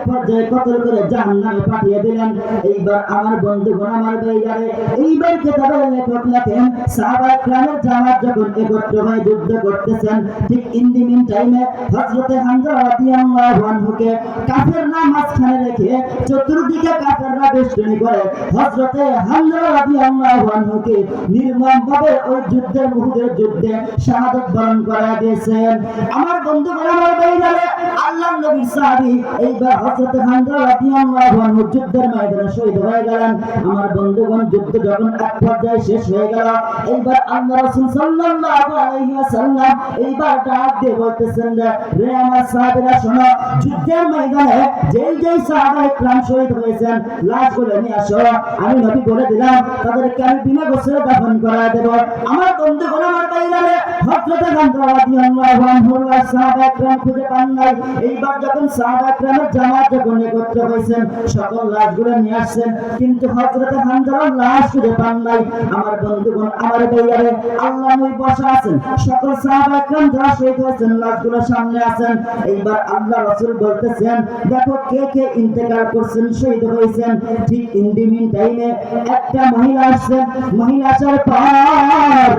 পর্যায়ে কতল করে জাহান্নামে পাঠিয়ে দিলেন। এইবার আমার বন্ধুগণ, আমার ভাইয়ারে, এইবার কিতাবের লেখক লেখেন সাহাবা کرامের জামাত যখন একত্র হয়ে যুদ্ধ করতেছেন, ঠিক ইন দি মিন টাইমে হযরতে হামজা রাদিয়াল্লাহু আনহুকে কাফেররা মাঝখানে রেখে চতুর্দিকে কাফেররা বেষ্টনী করে হযরতে হামজা রাদিয়াল্লাহু আনহুকে নির্মমভাবে ওই যুদ্ধের উহুদের যুদ্ধে শাহাদাত বরণ করা দিয়েছেন। আমার বন্ধুগণ, আমার ভাইয়ারে, আল্লাহর নবীর সাহাবী এইবার হযরতে হামজা রাদিয়াল্লাহু আনহু যুদ্ধের ময়দানে শহীদ হয়ে গেলেন। আমার বন্ধুগণ, যুদ্ধ যখন এক পর্যায়ে শেষ হয়ে গেল, এইবার আল্লাহ রাসূল সাল্লাল্লাহু আলাইহি ওয়াসাল্লাম এইবার ডাক দিয়ে বলতেছেন যে, রে আমার সাহাবীরা শোনো, যুদ্ধের ময়দানে যেই যেই সাহাবায়ে کرام শহীদ হয়েছেন লাশগুলো নিয়ে আসো। আমি নবী বলে দিলাম তাদেরকে আমি বিনা গোসলে দাফন করা দেব। আমার বন্ধুগণ, আমার ভাইরা, হযরত হামজা রাদিয়াল্লাহু আনহুর সাহাবায়ে کرام খুঁজে পান নাই। এইবার যখন সাহাবায়ে کرامের জামাত যখন একত্র হয়েছেন, সকল লাশগুলো নিয়ে আসছেন, কিন্তু হযরত হামজার লাশ খুঁজে পান নাই। আমার বন্ধুগণ, আমার ভাইরা, আল্লাহ নবী বসা আছেন, সকল সাহাবায়ে کرام যারা শহীদ হয়েছেন লাশগুলো সামনে আছেন। এইবার আল্লাহ রাসূল বলতেছেন, দেখো কে কে ইন্তেকাল করছেন, শহীদ হয়েছেন। ঠিক ইন দি মিন টাইমে একটা মহিলা আসছেন। মহিলা আসার পর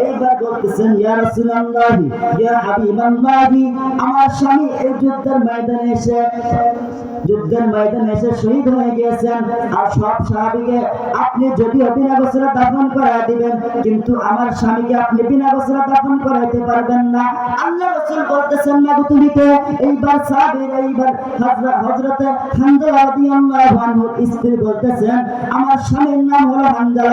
এইবার বলতেছেন, ইয়া রাসূলুল্লাহ, ইয়া হাবিবাল্লাহ, আমার স্বামী এই যুদ্ধের ময়দানে এসে শহীদ হয়ে গিয়েছেন। আর সব সাহাবীকে আপনি যদিও বিনা গোসলে দাফন করায় দিবেন, কিন্তু আমার স্বামীকে আপনি বিনা গোসলে দাফন করাইতে পারবেন না। আল্লাহ রাসূল বলতেছেন, না গো তুমি কে? এইবার সাহাবীরা, এইবার হযরত হামজা রাদিয়াল্লাহু আনহুর স্ত্রী বলতেছেন, আমার স্বামীর নাম হলো হামজা।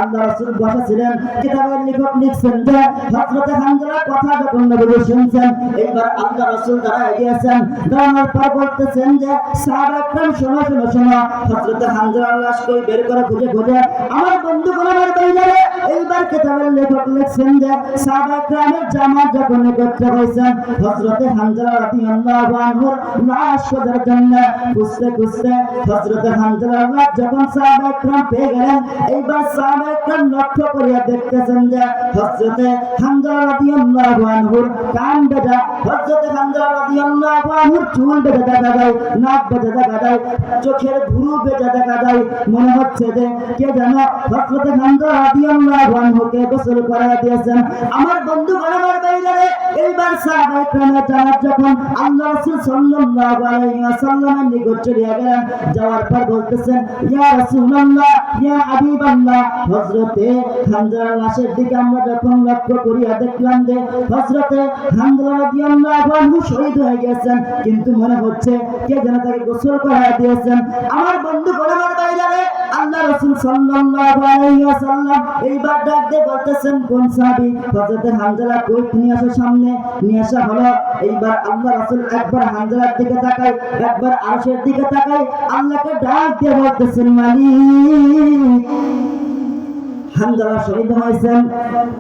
আল্লাহ রাসূল বসেছিলেন, কিতাবের লেখক লিখছেন যে হযরত হামজার কথা যখন নবী শুনছেন, এইবার আল্লাহ রাসূল দাঁড়ায় গিয়েছেন। দাঁড়ানোর পর বলতেছেন যে, সাহাবা کرام শোনো শোনো শোনো, হযরত হামজার লাশ কই বের করে খুঁজে খুঁজে। আমার বন্ধুগণ, আমার ভাইরা, এইবার কিতাবের লেখক লিখছেন যে সাহাবা کرامের জামাত যখন একত্র হয়েছেন, হযরত হামজা রাদিয়াল্লাহু আনহুর লাশ খোঁজার জন্য খুঁজতে খুঁজতে হযরত হামজার লাশ যখন সাহাবা کرام পেয়ে গেলেন, এইবার সাহাবা کرام লক্ষ্য করিয়া দেখতেছেন যে হযরত হামজা রাদিয়াল্লাহু আনহুর কান বেজা, হযরত হামজা রাদিয়াল্লাহু আনহুর চুল বেজা দেখা যায়, নাক বেজা দেখা যায়, চোখের ভুরু বেজা দেখা যায়। মনে হচ্ছে যে কে যেন হযরত হামজা রাদিয়াল্লাহু আনহুকে গোসল করায় দিয়েছেন। আমার বন্ধুগণ, আমার ভাইরা, এইবার সাহাবা کرامের জামাত যখন আল্লাহ রাসূল সাল্লাল্লাহু আলাইহি ওয়াসাল্লামের নিকট চলে গেলেন, যাওয়ার পর বলতেছেন, ইয়া রাসূলুল্লাহ, ইয়া হাবিবাল্লাহ, হযরতে হামজার লাশের দিকে আমরা যখন লক্ষ্য করিয়া দেখলাম যে হযরতে হামজা রাদিয়াল্লাহু আনহু শহীদ হয়ে গেছেন, কিন্তু মনে হচ্ছে কে যেন তাকে গোসল করায় দিয়েছেন। আমার বন্ধুগণ, আমার ভাইরা, আল্লাহ রাসূল সাল্লাল্লাহু আলাইহি ওয়াসাল্লাম এইবার ডাক দিয়ে বলতেছেন, কোন সাহাবী? হযরতে হামজা কই নিয়ে আসো, সামনে নিয়ে আসা হলো। এইবার আল্লাহ রাসূল একবার হামজার দিকে তাকায়, একবার আরশের দিকে তাকায়, আল্লাহকে ডাক দিয়ে বলতেছেন, মালিক, হামজা শহীদ হয়েছেন,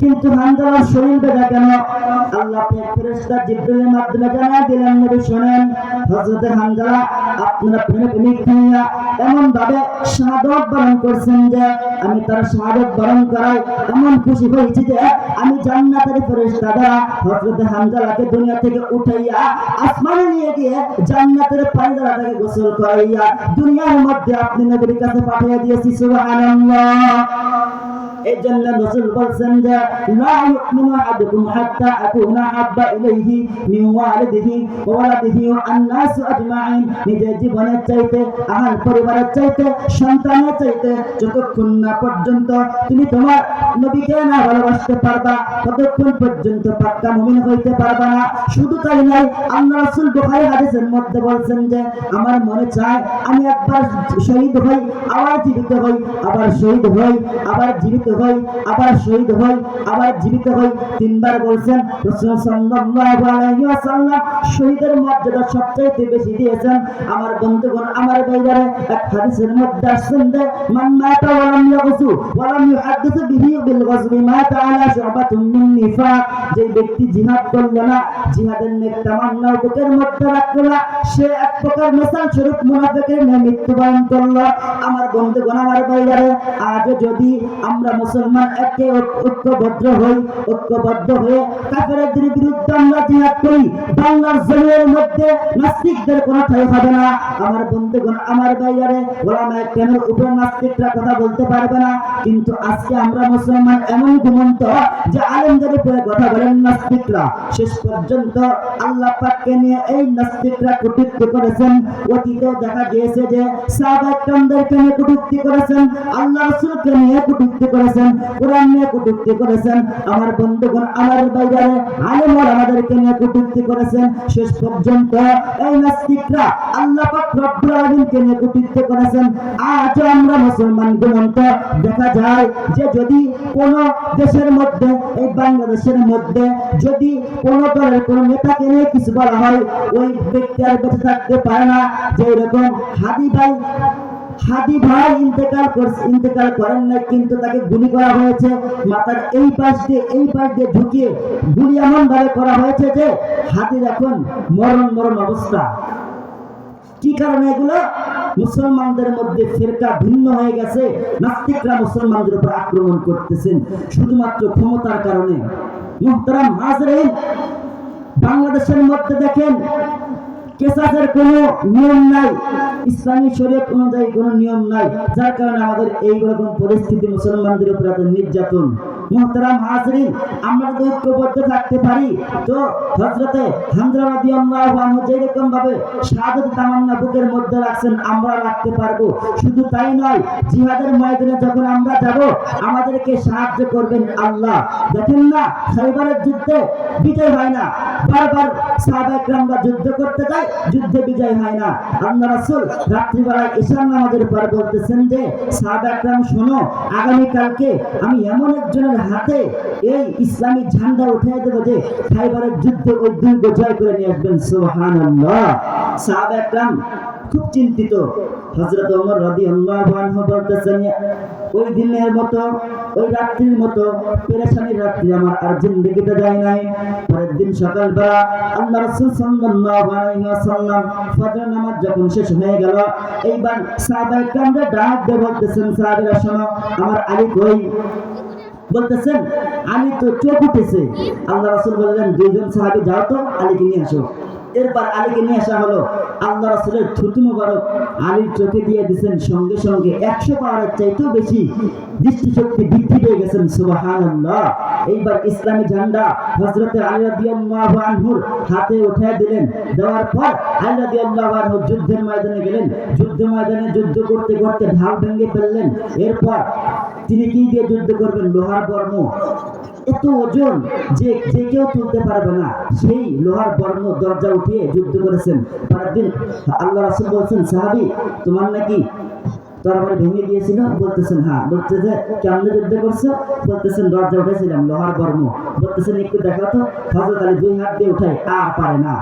কিন্তু হামজার শরীর বেজা কেন? আল্লাহ ফেরেশতা জিবরিলের মাধ্যমে জানায় দিলেন, নবী শুনেন, হযরতে হামজা আপনারা প্রেমিক হইয়া এমন ভাবে শাহাদাত বরণ করছেন যে আমি তার শাহাদাত বরণ করাই এমন খুশি হয়েছি যে আমি জান্নাতের ফেরেশতা দ্বারা হযরতে হামজাকে দুনিয়া থেকে উঠাইয়া আসমানে নিয়ে গিয়ে জান্নাতের পানি দ্বারা তাকে গোসল করাইয়া দুনিয়ার মধ্যে আপনি নবীর কাছে পাঠিয়ে দিয়েছি। সুবহানাল্লাহ। এই জন্য রাসূল বলেন যে লা ইউমিনু আহাদুকুম হাত্তা আকুনা হাব্বা ইলাইহি মিন ওয়ালিদিহি ওয়া ওয়ালাদিহি ওয়া আন-নাস আজমাইন। নিজের জীবনের চাইতে, আহাল পরিবারের চাইতে, সন্তানের চাইতে যতক্ষণ না পর্যন্ত তুমি তোমার নবীকে না ভালোবাসতে পারবা, ততক্ষণ পর্যন্ত পাক্কা মুমিন হইতে পারবা না। শুধু তাই নয়, আল্লাহ রাসূল বুখারী হাদিসের মধ্যে বলেন যে আমার মনে চায় আমি একবার শহীদ হই, আবার জীবিত হই, আবার শহীদ হই, আবার জীবিত হই, আবার শহীদ হই, আবার জীবিত হই। তিনবার বলেন। রাসূল সাল্লাল্লাহু আলাইহি ওয়াসাল্লাম শহীদের মর্যাদা সবচেয়ে বেশি দিয়েছেন। আমার বন্ধুগণ, আমার ভাইরা, এক হাদিসের মধ্যে আসছে যে মান মাতা ওয়া লাম ইয়াগজু ওয়া লাম ইউহাদ্দিস বিহি বিল গজবি মাতা আলা শুবাতুম মিন নিফাক। যে ব্যক্তি জিহাদ করল না, জিহাদের নেক তামান্না বুকের মধ্যে রাখল না, সে এক প্রকার মিসাল স্বরূপ মুনাফিকের ন্যায় মৃত্যুবরণ করল। আমার বন্ধুগণ, আমার ভাইরা, আজ যদি আমরা মুসলমান একে ঐক্যবদ্ধ হয়ে কাফেরদের বিরুদ্ধে আমরা জিহাদ করি। বাংলার জমিনের মধ্যে নাস্তিকদের কোনো ঠাঁই হবে না। আমার বন্ধুগণ, আমার ভাইয়ারে, ওলামায়ে কেরামের উপর নাস্তিকরা কথা বলতে পারবে না। কিন্তু আজকে আমরা মুসলমান এমন ঘুমন্ত যে আলেমদের উপরে কথা বলেন নাস্তিকরা। শেষ পর্যন্ত আল্লাহ পাককে নিয়ে এই নাস্তিকরা কটূক্তি করেছেন। অতীতেও দেখা গিয়েছে যে সাহাবায়ে কেরামদেরকে নিয়ে কটূক্তি করেছেন, আল্লাহ রাসূলকে নিয়ে কটূক্তি করেছেন, কোরআন নিয়ে কটূক্তি করেছেন। আমার বন্ধুগণ, আমার ভাইয়ারে, আলেম ওলামাদেরকে নিয়ে কটূক্তি করেছেন। শেষ পর্যন্ত এই নাস্তিকরা আল্লাহ পাক রব্বুল আলামিনকে নিয়ে কটূক্তি করেছেন। আজ আমরা মুসলমান ঘুমন্ত। দেখা যায় যে যদি কোন দেশের মধ্যে, এই বাংলাদেশের মধ্যে যদি কোন দলের কোন নেতাকে নিয়ে কিছু বলা হয়, ওই ব্যক্তি আর বেঁচে থাকতে পারে না। যে এরকম হাদি ভাই ইন্তেকাল করেন না, কিন্তু তাকে গুলি করা হয়েছে। মাথার এই পাশ দিয়ে ঢুকিয়ে গুলি এমন ভাবে করা হয়েছে যে হাদির এখন মরণ অবস্থা। কি কারণে এগুলো? মুসলমানদের মধ্যে ফিরকা ভিন্ন হয়ে গেছে। নাস্তিকরা মুসলমানদের উপর আক্রমণ করতেছেন শুধুমাত্র ক্ষমতার কারণে। মুহতারাম হাজরিন, বাংলাদেশের মধ্যে দেখেন কেসাসের কোনো নিয়ম নাই, ইসলামী শরীয়ত অনুযায়ী কোনো নিয়ম নাই, যার কারণে আমাদের এই রকম পরিস্থিতি, মুসলমানদের উপর এত নির্যাতন। মুহতারাম হাজরিন, আমরা যদি ঐক্যবদ্ধ থাকতে পারি তো হযরতে হামজা রাদিয়াল্লাহু আনহু যেরকম ভাবে শাহাদাত তামান্না বুকের মধ্যে রাখছেন, আমরা রাখতে পারবো। শুধু তাই নয়, জিহাদের ময়দানে যখন আমরা যাব, আমাদেরকে সাহায্য করবেন আল্লাহ। দেখেন না, খাইবারের যুদ্ধে বিজয় হয় না, বারবার সাহাবায়ে কেরামরা যুদ্ধ করতে যায়, যুদ্ধে বিজয় হয় না। আল্লাহ রাসূল রাত্রিবেলায় ইশার নামাজের পর বলতেছেন যে সাহাবায়ে কেরাম শোনো, আগামী কালকে আমি এমন একজনের হাতে এই ইসলামী ঝান্ডা উঠিয়ে দেব যে খাইবারের যুদ্ধে ওই দুর্গ জয় করে নিয়ে আসবেন। সুবহানাল্লাহ। সাহাবায়ে কেরাম খুব চিন্তিত। হযরত ওমর রাদিয়াল্লাহু আনহু বলতেছেন, ওই দিনের মতো, ওই রাত্রির মতো পেরেশানির রাত্রি আমার আর জিন্দেগিতে যায় নাই। পরের দিন সকালবেলা আল্লাহ রাসূল সাল্লাল্লাহু আলাইহি ওয়াসাল্লাম ফজর নামাজ যখন শেষ হয়ে গেল, এইবার সাহাবায়ে কেরামরা ডাক দিয়ে বলতেছেন, সাহাবীরা শোনো, আমার আলী কই? বলতেছেন আলী তো চোখ উঠেছে। আল্লাহ রাসূল বললেন, দুইজন সাহাবী যাও তো, আলীকে নিয়ে আসো। এরপর আলীকে নিয়ে আসা হলো। আল্লাহ রাসূলের থুতু মুবারক আলীর চোখে দিয়ে দিয়েছেন। সঙ্গে সঙ্গে 100 পাওয়ারের চাইতেও বেশি দৃষ্টিশক্তি বৃদ্ধি পেয়ে গেছেন। সুবহানাল্লাহ। এইবার ইসলামী ঝান্ডা হযরতে আলী রাদিয়াল্লাহু আনহুর হাতে উঠিয়ে দিলেন। দেওয়ার পর আলী রাদিয়াল্লাহু আনহু যুদ্ধের ময়দানে গেলেন। যুদ্ধ করতে করতে ঢাল ভেঙে ফেললেন। এরপর তিনি কি দিয়ে যুদ্ধ করবেন? লোহার বর্ম। এত ওজন যে কেউ তুলতে পারবে না, সেই লোহার বর্ম দরজা উঠিয়ে যুদ্ধ করেছেন। পরের দিন আল্লাহ রাসূল বলছেন, সাহাবী তোমার নাকি তরবারি ভেঙে গিয়েছিল? বলতেছেন হ্যাঁ। বলতে যে কেমনে যুদ্ধ করছো? বলতেছেন দরজা উঠেছিলাম, লোহার বর্ম। বলতেছেন একটু দেখাও তো। হযরত আলী 2 হাত দিয়ে উঠায়, আর পারে না।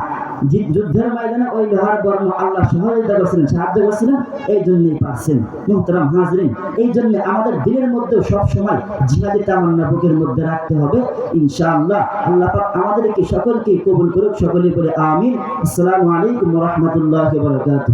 যুদ্ধের ময়দানে ওই লোহার বর্ম আল্লাহ সহযোগিতা করছিলেন, সাহায্য করছিলেন, এই জন্যই পারছেন। মুহতারাম হাজরিন, এই জন্য আমাদের দিনের মধ্যে সব সময় জিহাদি তামান্না বুকের মধ্যে রাখতে হবে। ইনশাআল্লাহ আল্লাহ পাক আমাদেরকে সকলকে কবুল করুক। সকলে বলে আমিন। আসসালামু আলাইকুম ওয়া রাহমাতুল্লাহি ওয়া বারাকাতুহু।